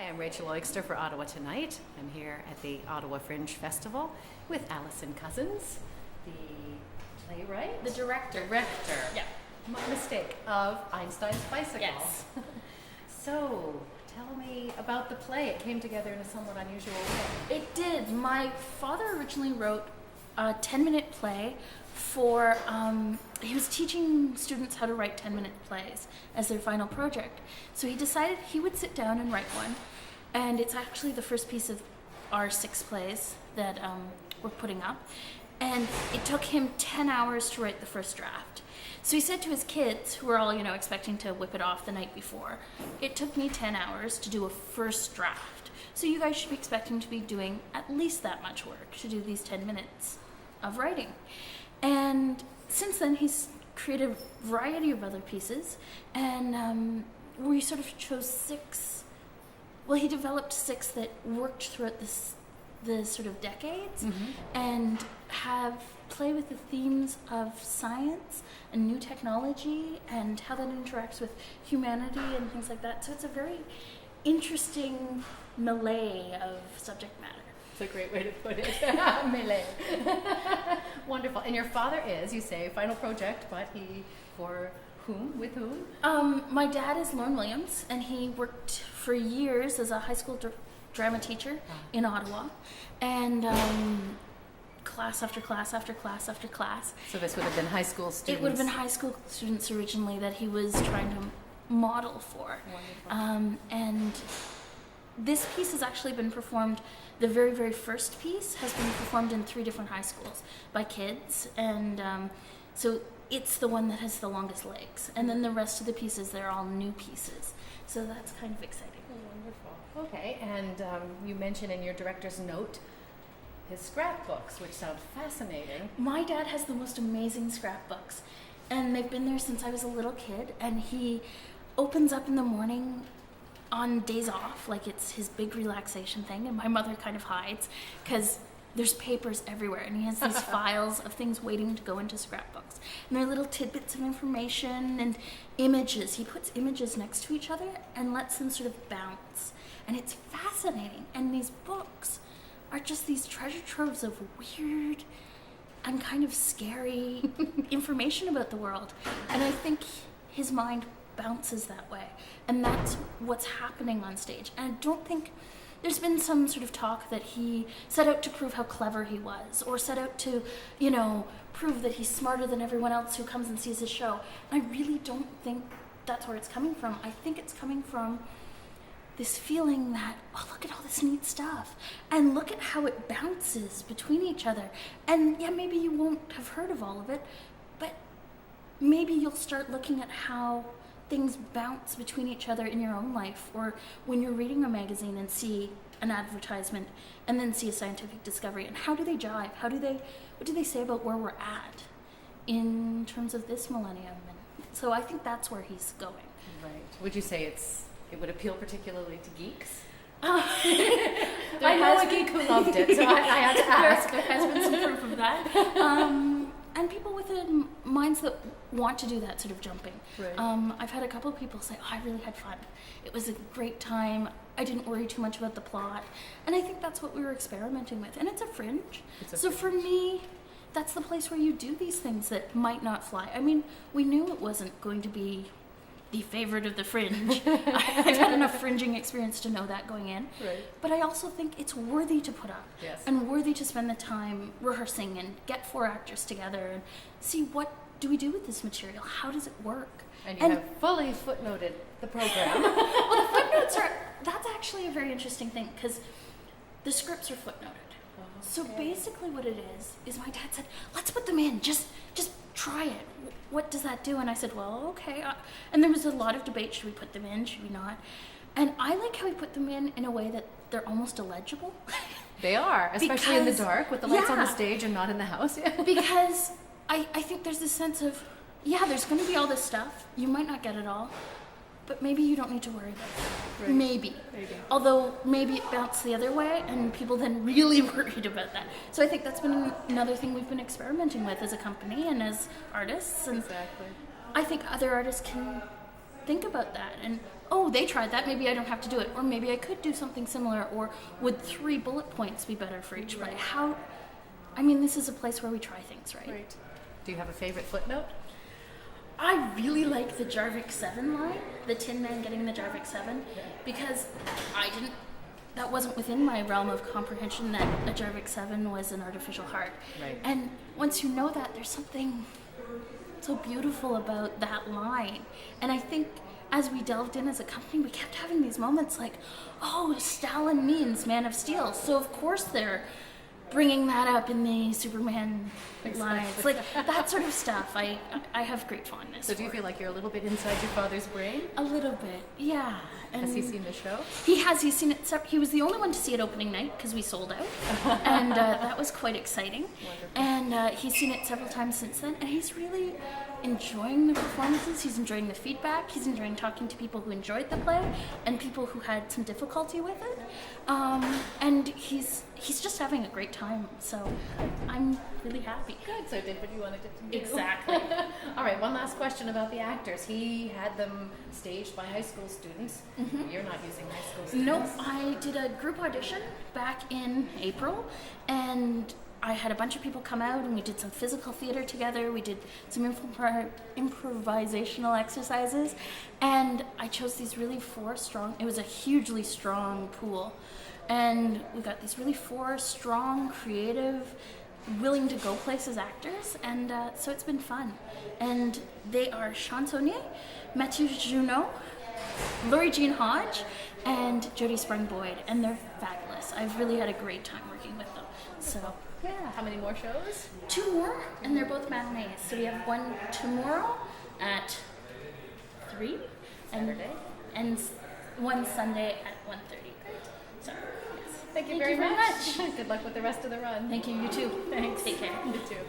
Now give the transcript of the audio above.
Hi, I'm Rachel Oikster for Ottawa Tonight. I'm here at the Ottawa Fringe Festival with Alison Cousins, the playwright? The director. Director. Yeah. My mistake, of Einstein's Bicycle. Yes. So, tell me about the play. It came together in a somewhat unusual way. It did. My father originally wrote a 10-minute play for, he was teaching students how to write 10-minute plays as their final project. So he decided he would sit down and write one. And it's actually the first piece of our 6 plays that we're putting up. And it took him 10 hours to write the first draft. So he said to his kids, who were all, expecting to whip it off the night before, it took me 10 hours to do a first draft. So you guys should be expecting to be doing at least that much work to do these 10 minutes of writing. And since then, he's created a variety of other pieces, and we sort of chose 6. Well, he developed 6 that worked throughout the sort of decades, and have play with the themes of science and new technology and how that interacts with humanity and things like that. So it's a very interesting melee of subject matter. It's a great way to put it. Melee. Wonderful. And your father is, you say, final project, but he, for whom? With whom? My dad is Lorne Williams, and he worked for years as a high school drama teacher in Ottawa, and class after class after class after class. So this would have been high school students? It would have been high school students originally that he was trying to model for. Wonderful. And this piece has actually been performed, the very, very first piece has been performed in 3 different high schools by kids, and so it's the one that has the longest legs. And then the rest of the pieces, they're all new pieces. So that's kind of exciting. Wonderful. Okay, and you mentioned in your director's note his scrapbooks, which sound fascinating. My dad has the most amazing scrapbooks, and they've been there since I was a little kid, and he opens up in the morning on days off, like it's his big relaxation thing, and my mother kind of hides because there's papers everywhere, and he has these files of things waiting to go into scrapbooks. And they're little tidbits of information and images. He puts images next to each other and lets them sort of bounce. And it's fascinating. And these books are just these treasure troves of weird and kind of scary information about the world. And I think his mind bounces that way. And that's what's happening on stage. And I don't think there's been some sort of talk that he set out to prove how clever he was, or set out to, prove that he's smarter than everyone else who comes and sees his show. I really don't think that's where it's coming from. I think it's coming from this feeling that, oh, look at all this neat stuff, and look at how it bounces between each other. And yeah, maybe you won't have heard of all of it, but maybe you'll start looking at how things bounce between each other in your own life, or when you're reading a magazine and see an advertisement and then see a scientific discovery, and how do they jive? What do they say about where we're at in terms of this millennium? And so I think that's where he's going. Right. Would you say it would appeal particularly to geeks? I know a geek who loved it, so I had to ask. There has been some proof of that. And people with minds that want to do that sort of jumping. Right. I've had a couple of people say, oh, I really had fun. It was a great time. I didn't worry too much about the plot. And I think that's what we were experimenting with. And it's a fringe. For me, that's the place where you do these things that might not fly. I mean, we knew it wasn't going to be the favorite of the fringe. I've had enough fringing experience to know that going in. Right. But I also think it's worthy to put up. Yes. And worthy to spend the time rehearsing and get 4 actors together and see, what do we do with this material? How does it work? And you have fully footnoted the program. Well, the footnotes that's actually a very interesting thing, because the scripts are footnoted. So basically what it is my dad said, let's put them in, just try it. What does that do? And I said, well, okay. And there was a lot of debate, should we put them in, should we not? And I like how we put them in a way that they're almost illegible. They are, especially in the dark with the lights on the stage and not in the house. Because I think there's this sense of, there's going to be all this stuff. You might not get it all, but maybe you don't need to worry about it. Right. Maybe. Although maybe it bounced the other way and people then really worried about that. So I think that's been another thing we've been experimenting with as a company and as artists. And exactly. I think other artists can think about that and, oh, they tried that, maybe I don't have to do it, or maybe I could do something similar, or would 3 bullet points be better for each play? This is a place where we try things, right? Right. Do you have a favorite footnote? I really like the Jarvik 7 line, the Tin Man getting the Jarvik 7, because that wasn't within my realm of comprehension that a Jarvik 7 was an artificial heart. Right. And once you know that, there's something so beautiful about that line. And I think as we delved in as a company, we kept having these moments like, oh, Stalin means Man of Steel, so of course they're bringing that up in the Superman lines, like that sort of stuff. I have great fondness. So do you feel like you're a little bit inside your father's brain? A little bit, yeah. And has he seen the show? He has. He's seen it. He was the only one to see it opening night because we sold out, and that was quite exciting. Wonderful. And he's seen it several times since then, and he's really enjoying the performances. He's enjoying the feedback. He's enjoying talking to people who enjoyed the play and people who had some difficulty with it. And he's just having a great time. So I'm really happy. Good. So it did what you wanted it to do. Exactly. All right. One last question about the actors. He had them staged by high school students. Mm-hmm. You're not using high school students. Nope. I did a group audition back in April, and I had a bunch of people come out and we did some physical theater together. We did some improvisational exercises, and I chose these really 4 strong, it was a hugely strong pool, and we got these really 4 strong, creative, willing to go places actors, and so it's been fun. And they are Sean Saunier, Mathieu Junot, Laurie Jean Hodge, and Jodie Sprung-Boyd, and they're fabulous. I've really had a great time working with them. So yeah. How many more shows? 2 more, and they're both matinees. So we have one tomorrow at 3, Saturday, and one Sunday at 1:30. So yes. Thank you very much. Good luck with the rest of the run. Thank you. You too. Thanks. Take care. You too.